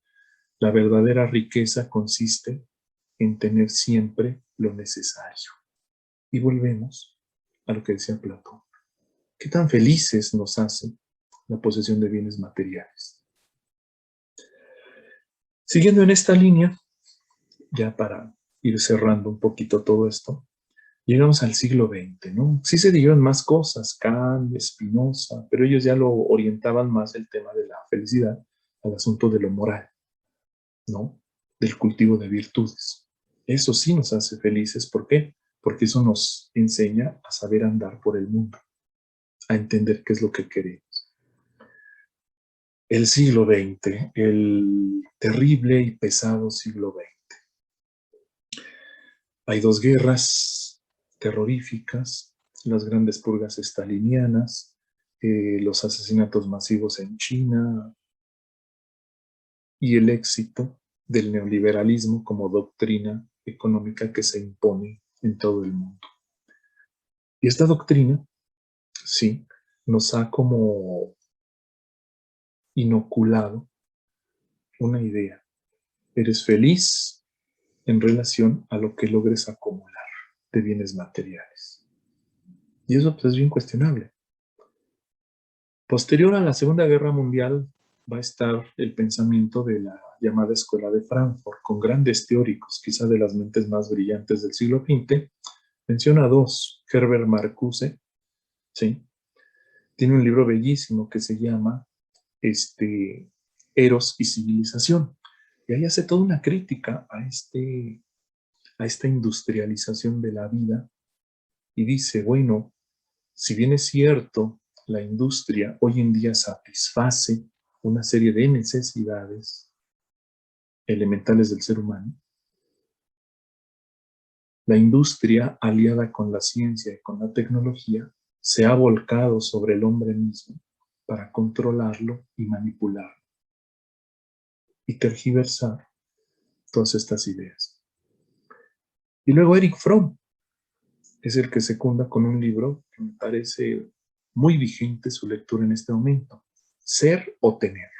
la verdadera riqueza consiste en tener siempre lo necesario. Y volvemos a lo que decía Platón. ¿Qué tan felices nos hace la posesión de bienes materiales? Siguiendo en esta línea, ya para ir cerrando un poquito todo esto, llegamos al siglo XX, ¿no? Sí se dieron más cosas, Kant, Spinoza, pero ellos ya lo orientaban más el tema de la felicidad al asunto de lo moral, ¿no? Del cultivo de virtudes. Eso sí nos hace felices. ¿Por qué? Porque eso nos enseña a saber andar por el mundo, a entender qué es lo que queremos. El siglo XX, el terrible y pesado siglo XX. Hay 2 guerras terroríficas, las grandes purgas stalinianas, los asesinatos masivos en China y el éxito del neoliberalismo como doctrina económica que se impone en todo el mundo. Y esta doctrina, sí, nos ha como inoculado una idea. Eres feliz en relación a lo que logres acumular de bienes materiales. Y eso pues, es bien cuestionable. Posterior a la Segunda Guerra Mundial va a estar el pensamiento de la llamada Escuela de Frankfurt, con grandes teóricos, quizá de las mentes más brillantes del siglo XX. Menciona 2, Herbert Marcuse, ¿sí? Tiene un libro bellísimo que se llama Eros y Civilización. Y ahí hace toda una crítica a esta industrialización de la vida y dice, bueno, si bien es cierto, la industria hoy en día satisface una serie de necesidades elementales del ser humano, la industria, aliada con la ciencia y con la tecnología, se ha volcado sobre el hombre mismo para controlarlo y manipularlo y tergiversar todas estas ideas. Y luego Erich Fromm es el que secunda con un libro que me parece muy vigente su lectura en este momento, Ser o Tener.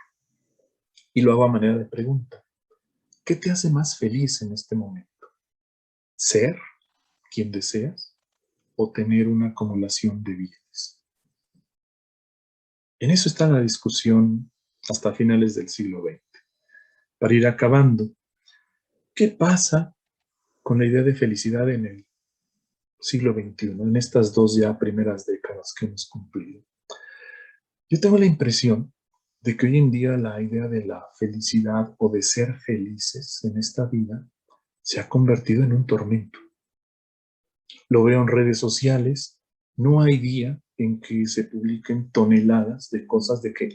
Y lo hago a manera de pregunta. ¿Qué te hace más feliz en este momento? ¿Ser quien deseas o tener una acumulación de bienes? En eso está la discusión hasta finales del siglo XX. Para ir acabando, ¿qué pasa con la idea de felicidad en el siglo XXI, en estas 2 ya primeras décadas que hemos cumplido? Yo tengo la impresión de que hoy en día la idea de la felicidad o de ser felices en esta vida se ha convertido en un tormento. Lo veo en redes sociales, no hay día en que se publiquen toneladas de cosas de que,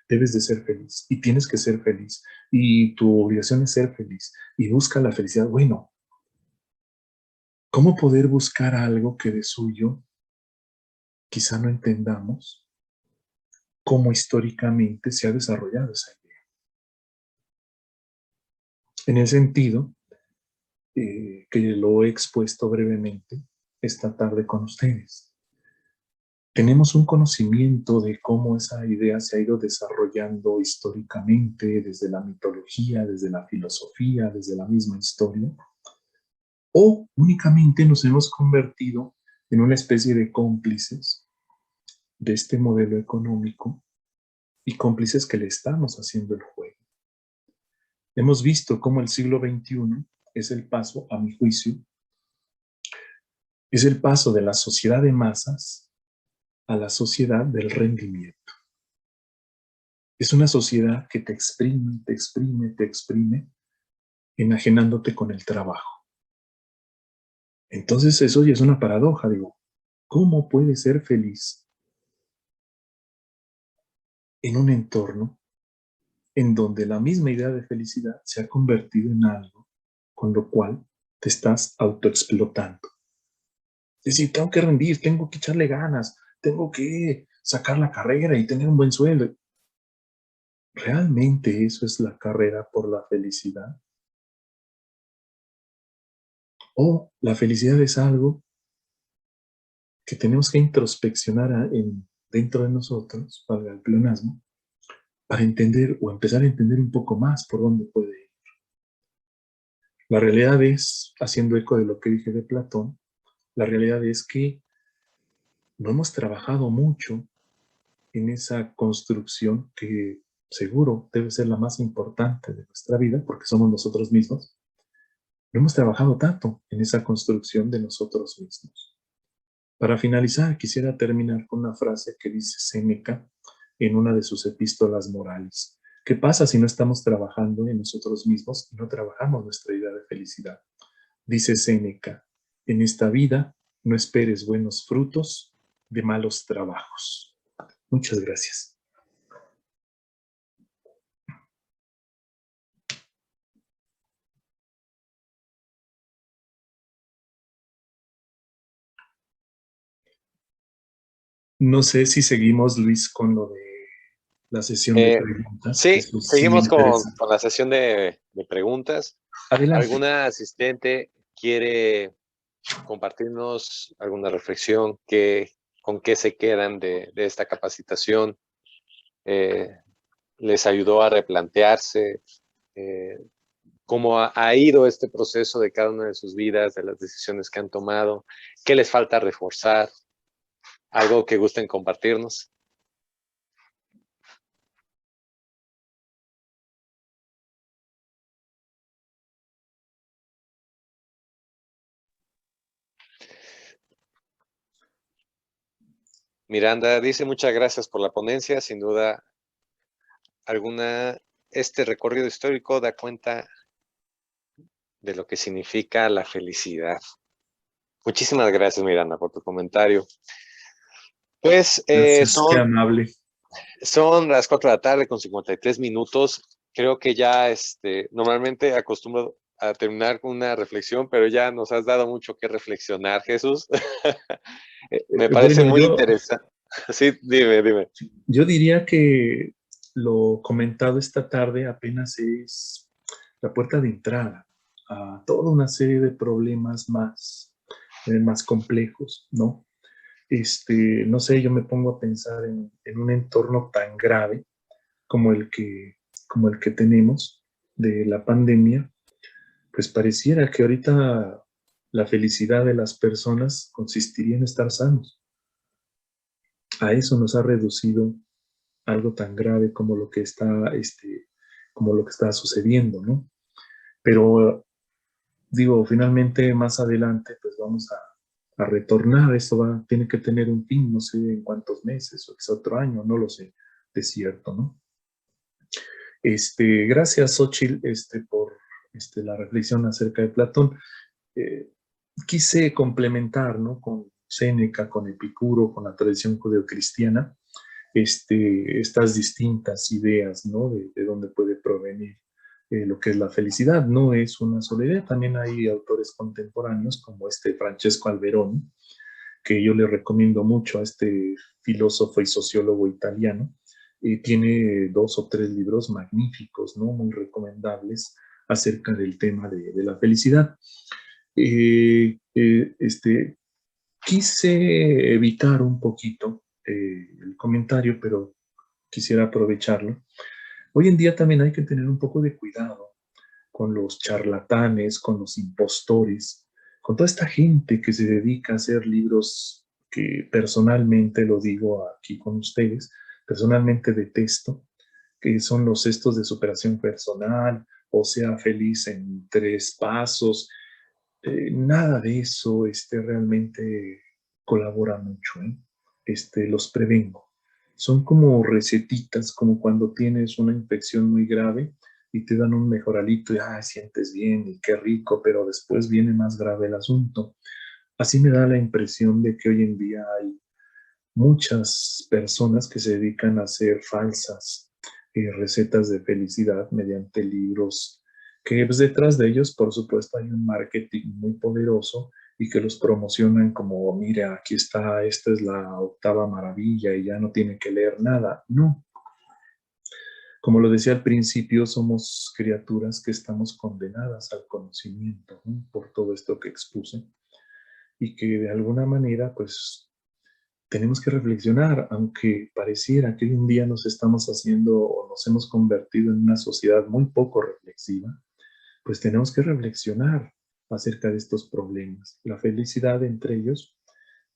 debes de ser feliz y tienes que ser feliz y tu obligación es ser feliz y busca la felicidad. Bueno, ¿cómo poder buscar algo que de suyo quizá no entendamos cómo históricamente se ha desarrollado esa idea? En el sentido que lo he expuesto brevemente esta tarde con ustedes. Tenemos un conocimiento de cómo esa idea se ha ido desarrollando históricamente desde la mitología, desde la filosofía, desde la misma historia, o únicamente nos hemos convertido en una especie de cómplices de este modelo económico y cómplices que le estamos haciendo el juego. Hemos visto cómo el siglo XXI es el paso, a mi juicio, es el paso de la sociedad de masas a la sociedad del rendimiento. Es una sociedad que te exprime, te exprime, te exprime, enajenándote con el trabajo. Entonces eso ya es una paradoja, digo, ¿cómo puede ser feliz en un entorno en donde la misma idea de felicidad se ha convertido en algo con lo cual te estás autoexplotando? Es decir, tengo que rendir, tengo que echarle ganas, tengo que sacar la carrera y tener un buen sueldo. ¿Realmente eso es la carrera por la felicidad? ¿O la felicidad es algo que tenemos que introspeccionar dentro de nosotros, para el pleonasmo, para entender o empezar a entender un poco más por dónde puede ir? La realidad es, haciendo eco de lo que dije de Platón, la realidad es que no hemos trabajado mucho en esa construcción que seguro debe ser la más importante de nuestra vida, porque somos nosotros mismos. No hemos trabajado tanto en esa construcción de nosotros mismos. Para finalizar, quisiera terminar con una frase que dice Séneca en una de sus epístolas morales. ¿Qué pasa si no estamos trabajando en nosotros mismos y no trabajamos nuestra idea de felicidad? Dice Séneca, en esta vida no esperes buenos frutos de malos trabajos. Muchas gracias. No sé si seguimos, Luis, con lo de la sesión de preguntas, que Sí, eso sí me seguimos interesa. con la sesión de preguntas. Adelante. ¿Alguna asistente quiere compartirnos alguna reflexión? ¿Con qué se quedan de esta capacitación? ¿Les ayudó a replantearse cómo ha ido este proceso de cada una de sus vidas, de las decisiones que han tomado? ¿Qué les falta reforzar? ¿Algo que gusten compartirnos? Miranda dice: muchas gracias por la ponencia. Sin duda alguna, este recorrido histórico da cuenta de lo que significa la felicidad. Muchísimas gracias, Miranda, por tu comentario. Pues Gracias, qué amable. son las 4 de la tarde con 53 minutos. Creo que ya normalmente acostumbro a terminar con una reflexión, pero ya nos has dado mucho que reflexionar, Jesús. Me parece Bueno, muy interesante. Sí, dime. yo diría que lo comentado esta tarde apenas es la puerta de entrada a toda una serie de problemas más complejos, ¿no? No sé, yo me pongo a pensar en un entorno tan grave como como el que tenemos de la pandemia, pues pareciera que ahorita la felicidad de las personas consistiría en estar sanos. A eso nos ha reducido algo tan grave como como lo que está sucediendo, ¿no? Pero digo, finalmente más adelante, pues vamos a retornar. Esto tiene que tener un fin, no sé en cuántos meses o quizá otro año, no lo sé de cierto, ¿no? Gracias, Xochitl, por la reflexión acerca de Platón. Eh, Quise complementar, ¿no? Con Séneca, con Epicuro, con la tradición judeocristiana, estas distintas ideas, ¿no? De dónde puede provenir lo que es la felicidad. No es una sola idea, también hay autores contemporáneos como Francesco Alberoni, que yo le recomiendo mucho a este filósofo y sociólogo italiano. Tiene 2 o 3 libros magníficos, ¿no? Muy recomendables acerca del tema de la felicidad. Quise evitar un poquito el comentario, pero quisiera aprovecharlo. Hoy en día también hay que tener un poco de cuidado con los charlatanes, con los impostores, con toda esta gente que se dedica a hacer libros que personalmente, lo digo aquí con ustedes, personalmente detesto, que son los estos de superación personal, o sea, feliz en 3 pasos. Nada de eso realmente colabora mucho, ¿eh? Los prevengo. Son como recetitas, como cuando tienes una infección muy grave y te dan un mejoralito y sientes bien y qué rico, pero después viene más grave el asunto. Así me da la impresión de que hoy en día hay muchas personas que se dedican a hacer falsas recetas de felicidad mediante libros, que pues, detrás de ellos, por supuesto, hay un marketing muy poderoso y que los promocionan como, mira, aquí está, esta es la octava maravilla y ya no tiene que leer nada. No, como lo decía al principio, somos criaturas que estamos condenadas al conocimiento, ¿no? Por todo esto que expuse y que de alguna manera, pues, tenemos que reflexionar, aunque pareciera que hoy en día nos estamos haciendo o nos hemos convertido en una sociedad muy poco reflexiva, pues tenemos que reflexionar acerca de estos problemas. La felicidad entre ellos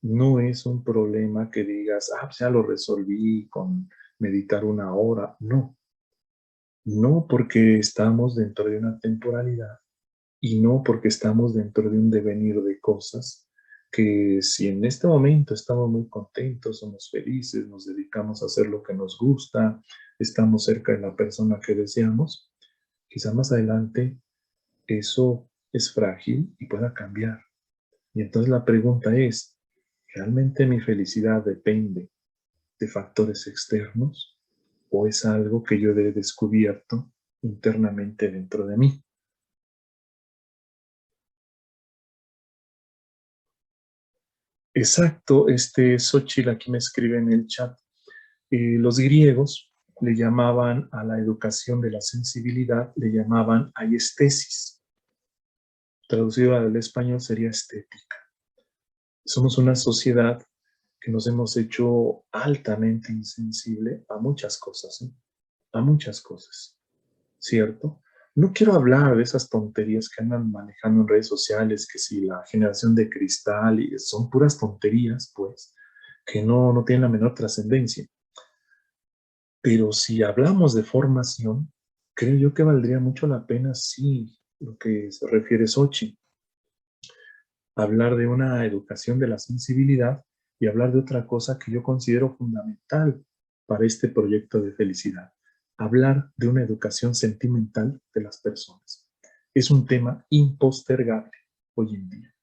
no es un problema que digas, ah, pues ya lo resolví con meditar una hora. No, no porque estamos dentro de una temporalidad y no porque estamos dentro de un devenir de cosas que si en este momento estamos muy contentos, somos felices, nos dedicamos a hacer lo que nos gusta, estamos cerca de la persona que deseamos, quizá más adelante eso es frágil y pueda cambiar. Y entonces la pregunta es, ¿realmente mi felicidad depende de factores externos o es algo que yo he descubierto internamente dentro de mí? Exacto, Xochitl aquí me escribe en el chat. Los griegos le llamaban a la educación de la sensibilidad, le llamaban aiestesis. Traducido al español sería estética. Somos una sociedad que nos hemos hecho altamente insensible a muchas cosas, ¿eh? A muchas cosas, ¿cierto? No quiero hablar de esas tonterías que andan manejando en redes sociales, que si la generación de cristal, y son puras tonterías, pues, que no tienen la menor trascendencia. Pero si hablamos de formación, creo yo que valdría mucho la pena, sí, lo que se refiere Xochitl, hablar de una educación de la sensibilidad y hablar de otra cosa que yo considero fundamental para este proyecto de felicidad. Hablar de una educación sentimental de las personas. Es un tema impostergable hoy en día.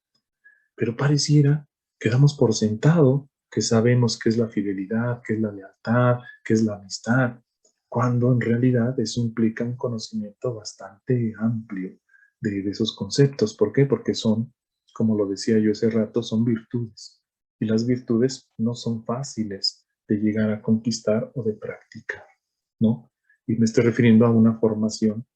Pero pareciera que damos por sentado que sabemos qué es la fidelidad, qué es la lealtad, qué es la amistad, cuando en realidad eso implica un conocimiento bastante amplio de esos conceptos. ¿Por qué? Porque son, como lo decía yo hace rato, son virtudes. Y las virtudes no son fáciles de llegar a conquistar o de practicar, ¿no? Y me estoy refiriendo a una formación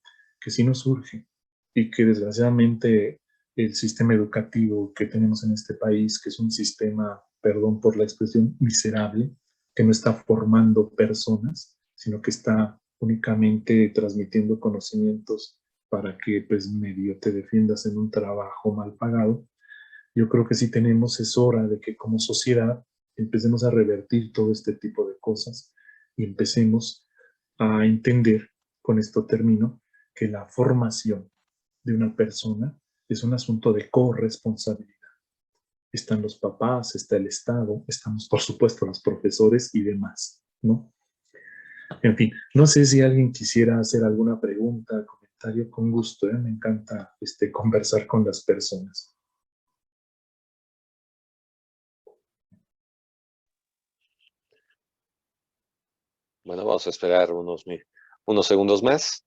que sí nos surge y que desgraciadamente el sistema educativo que tenemos en este país, que es un sistema, perdón por la expresión, miserable, que no está formando personas, sino que está únicamente transmitiendo conocimientos para que pues medio te defiendas en un trabajo mal pagado. Yo creo que sí tenemos, es hora de que como sociedad empecemos a revertir todo este tipo de cosas y empecemos a entender, con esto termino, que la formación de una persona es un asunto de corresponsabilidad. Están los papás, está el Estado, estamos por supuesto los profesores y demás, ¿no? En fin, no sé si alguien quisiera hacer alguna pregunta, comentario, con gusto, ¿eh? Me encanta conversar con las personas. Bueno, vamos a esperar unos segundos más.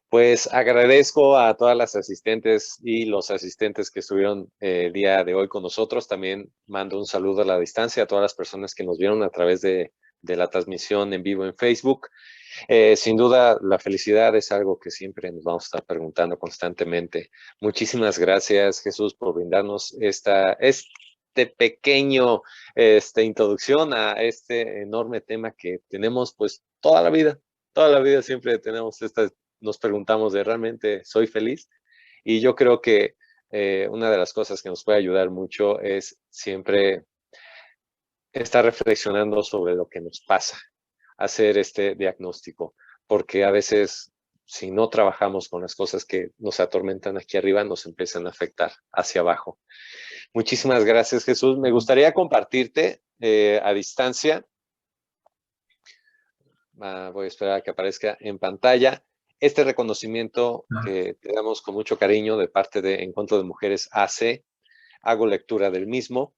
Pues agradezco a todas las asistentes y los asistentes que estuvieron el día de hoy con nosotros. También mando un saludo a la distancia a todas las personas que nos vieron a través de la transmisión en vivo en Facebook. Sin duda, la felicidad es algo que siempre nos vamos a estar preguntando constantemente. Muchísimas gracias, Jesús, por brindarnos esta pequeño introducción a este enorme tema que tenemos pues toda la vida. Toda la vida siempre tenemos nos preguntamos de realmente soy feliz. Y yo creo que una de las cosas que nos puede ayudar mucho es siempre estar reflexionando sobre lo que nos pasa, hacer este diagnóstico, porque a veces si no trabajamos con las cosas que nos atormentan aquí arriba, nos empiezan a afectar hacia abajo. Muchísimas gracias, Jesús. Me gustaría compartirte a distancia. Voy a esperar a que aparezca en pantalla este reconocimiento que te damos con mucho cariño de parte de Encuentro de Mujeres AC. Hago lectura del mismo.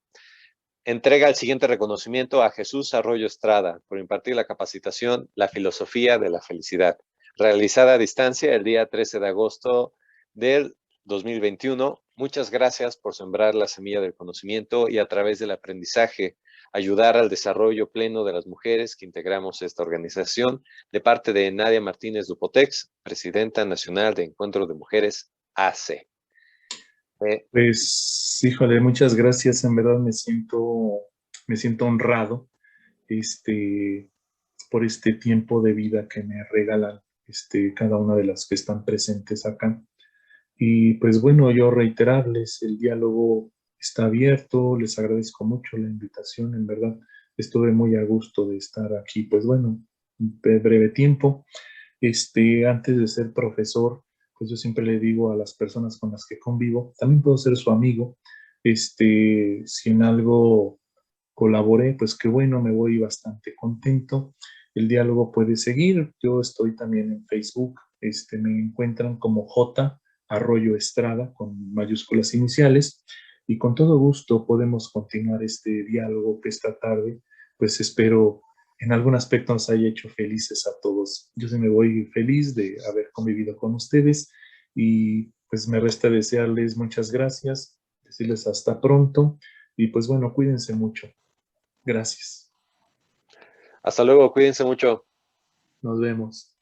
Entrega el siguiente reconocimiento a Jesús Arroyo Estrada por impartir la capacitación La filosofía de la felicidad, realizada a distancia el día 13 de agosto del 2021. Muchas gracias por sembrar la semilla del conocimiento y a través del aprendizaje ayudar al desarrollo pleno de las mujeres que integramos esta organización, de parte de Nadia Martínez Dupotex, Presidenta Nacional de Encuentro de Mujeres AC. Pues, híjole, muchas gracias. En verdad me siento honrado por este tiempo de vida que me regalan cada una de las que están presentes acá. Y pues bueno, yo reiterarles, el diálogo está abierto, les agradezco mucho la invitación, en verdad estuve muy a gusto de estar aquí, pues bueno, un breve tiempo. Antes de ser profesor, pues yo siempre le digo a las personas con las que convivo, también puedo ser su amigo, si en algo colaboré, pues qué bueno, me voy bastante contento. El diálogo puede seguir, yo estoy también en Facebook, me encuentran como J. Arroyo Estrada, con mayúsculas iniciales, y con todo gusto podemos continuar este diálogo que esta tarde, pues espero en algún aspecto nos haya hecho felices a todos. Yo sí me voy feliz de haber convivido con ustedes y pues me resta desearles muchas gracias, decirles hasta pronto y pues bueno, cuídense mucho. Gracias. Hasta luego, cuídense mucho. Nos vemos.